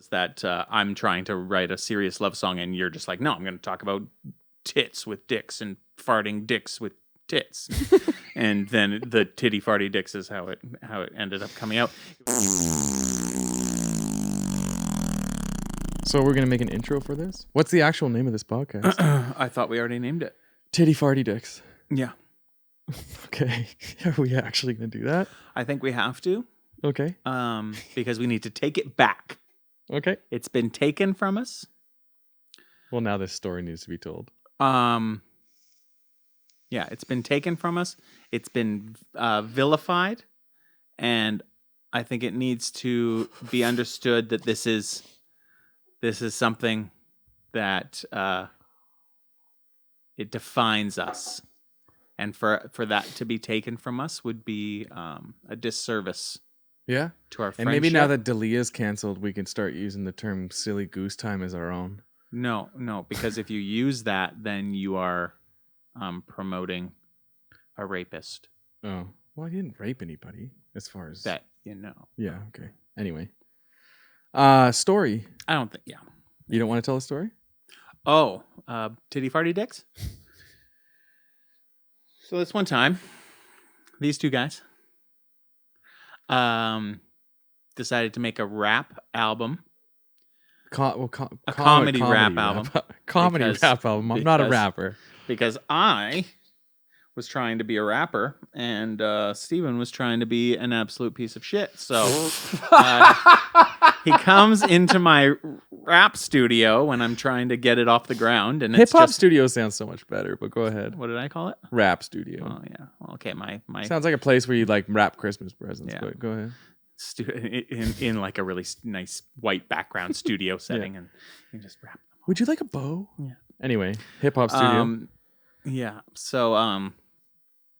that I'm trying to write a serious love song, and you're just like, no, I'm going to talk about tits with dicks and farting dicks with tits. And then the Titty Farty dicks is how it ended up coming out. So we're going to make an intro for this? What's the actual name of this podcast? I thought we already named it. Titty Farty Dicks. Yeah. Okay. Are we actually going to do that? I think we have to. Okay. Because we need to take it back. Okay. It's been taken from us. Well, now this story needs to be told. Yeah, it's been taken from us. It's been vilified. And I think it needs to be understood that this is something that it defines us. And for that to be taken from us would be a disservice. Yeah. To our friendship. And maybe now that Dalia's canceled, we can start using the term silly goose time as our own. No, because if you use that, then you are promoting a rapist. Oh, well, I didn't rape anybody as far as that, you know. Yeah, okay. Anyway. Story. I don't think, yeah. You don't want to tell a story? Oh, Titty Farty Dicks? So this one time, these two guys decided to make a rap album. A comedy rap album. Comedy rap album. I'm not a rapper. Because I was trying to be a rapper, and Steven was trying to be an absolute piece of shit. So he comes into my rap studio when I'm trying to get it off the ground. And Hip-hop studio sounds so much better, but go ahead. What did I call it? Rap studio. Oh, yeah. Well, okay, my sounds like a place where you like wrap Christmas presents, but go ahead. In like a really nice white background studio setting, and you just wrap them. Would you like a bow? Yeah. Anyway, hip-hop studio. Yeah. So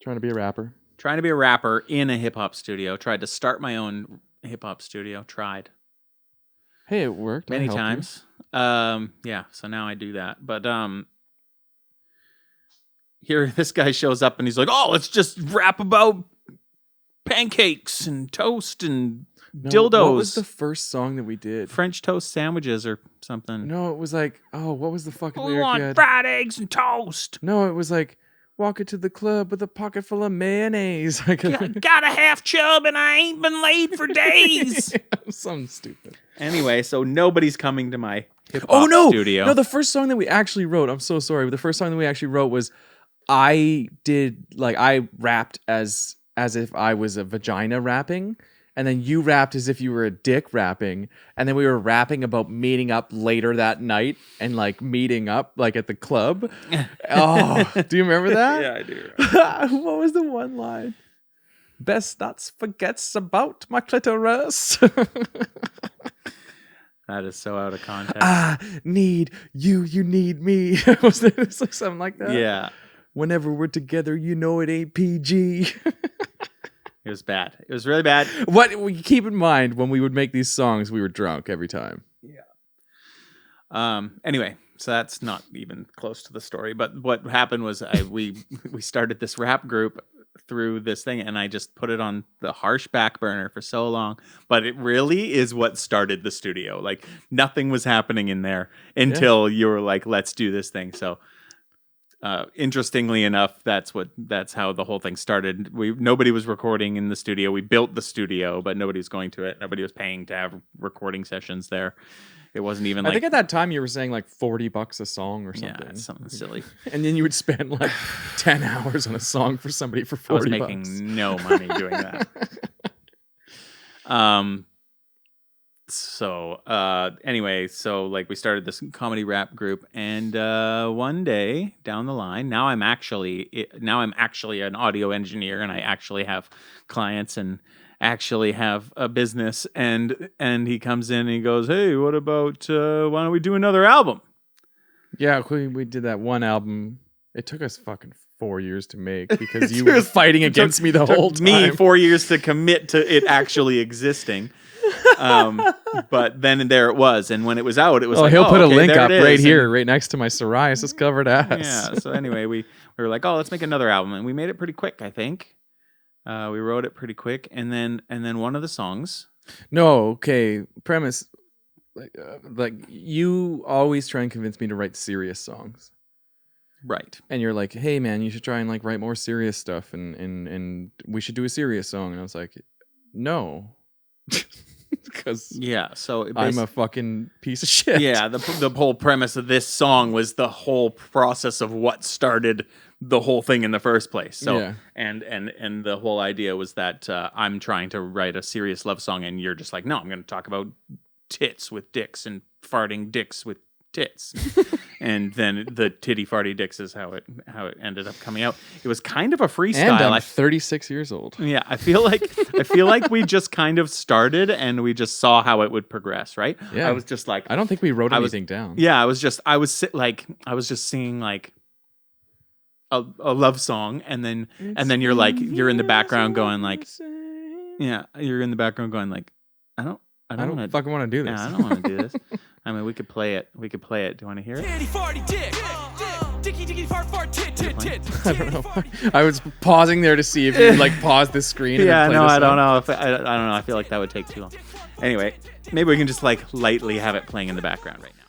trying to be a rapper. Trying to be a rapper in a hip-hop studio. Tried to start my own hip-hop studio. Tried. Hey, it worked. Many times. Yeah, so now I do that. But here this guy shows up and he's like, "Oh, let's just rap about pancakes and toast and dildos." What was the first song that we did? French toast sandwiches or something. No, it was like, what was the fucking lyric? We want fried eggs and toast. No, it was like, walk into the club with a pocket full of mayonnaise. Got a half chub and I ain't been laid for days. Something stupid. Anyway, so nobody's coming to my hip-hop studio. No, the first song that we actually wrote, I'm so sorry, but the first song that we actually wrote was, I rapped as if I was a vagina rapping, and then you rapped as if you were a dick rapping, and then we were rapping about meeting up later that night and like meeting up like at the club. Oh, do you remember that? Yeah, I do. What was the one line? Best not forgets about my clitoris. That is so out of context. I need you, you need me. Was it like something like that? Yeah. Whenever we're together, you know it ain't PG. It was bad. It was really bad. What we keep in mind when we would make these songs, we were drunk every time. Yeah. Anyway, so that's not even close to the story. But what happened was we started this rap group through this thing, and I just put it on the harsh back burner for so long. But it really is what started the studio. Like nothing was happening in there until you were like, "Let's do this thing." So. Interestingly enough, that's how the whole thing started. Nobody was recording in the studio. We built the studio, but nobody was going to it. Nobody was paying to have recording sessions there. It wasn't even. I think at that time you were saying like $40 a song or something. Yeah, something silly. And then you would spend like 10 hours on a song for somebody for $40. I was making no money doing that. So anyway, so like we started this comedy rap group, and one day down the line, now I'm actually an audio engineer, and I actually have clients and actually have a business, and he comes in and he goes, "Hey, what about why don't we do another album?" Yeah, we did that one album. It took us fucking 4 years to make because you were fighting against me the whole time. Me 4 years to commit to it actually existing. But then there it was, and when it was out, it was he'll put a link up right here, right next to my psoriasis covered ass. Yeah. So anyway, we were like, let's make another album, and we made it pretty quick. I think we wrote it pretty quick, and then one of the songs. No, okay. Premise. like you always try and convince me to write serious songs. Right. And you're like, hey man, you should try and like write more serious stuff and we should do a serious song. And I was like, no. Because so I'm a fucking piece of shit. Yeah, the whole premise of this song was the whole process of what started the whole thing in the first place. So Yeah. and the whole idea was that I'm trying to write a serious love song, and you're just like, no, I'm going to talk about tits with dicks and farting dicks with tits. And then the Titty Farty dicks is how it ended up coming out. It was kind of a freestyle. And I'm 36 years old. Yeah, I feel like we just kind of started and we just saw how it would progress, right? Yeah. I was just like, I don't think we wrote anything down. Yeah, I was just singing like a love song, and then you're like, you're in the background going like, yeah, you're in the background going like, I don't fucking want to do this. Yeah, I don't want to do this. I mean, we could play it. Do you want to hear it? Titty Farty dick. Dicky dicky fart fart tit tit tit. I don't know. I was pausing there to see if you like pause the screen. Yeah, and no, play I don't know. I don't know. I feel like that would take too long. Anyway, maybe we can just like lightly have it playing in the background right now.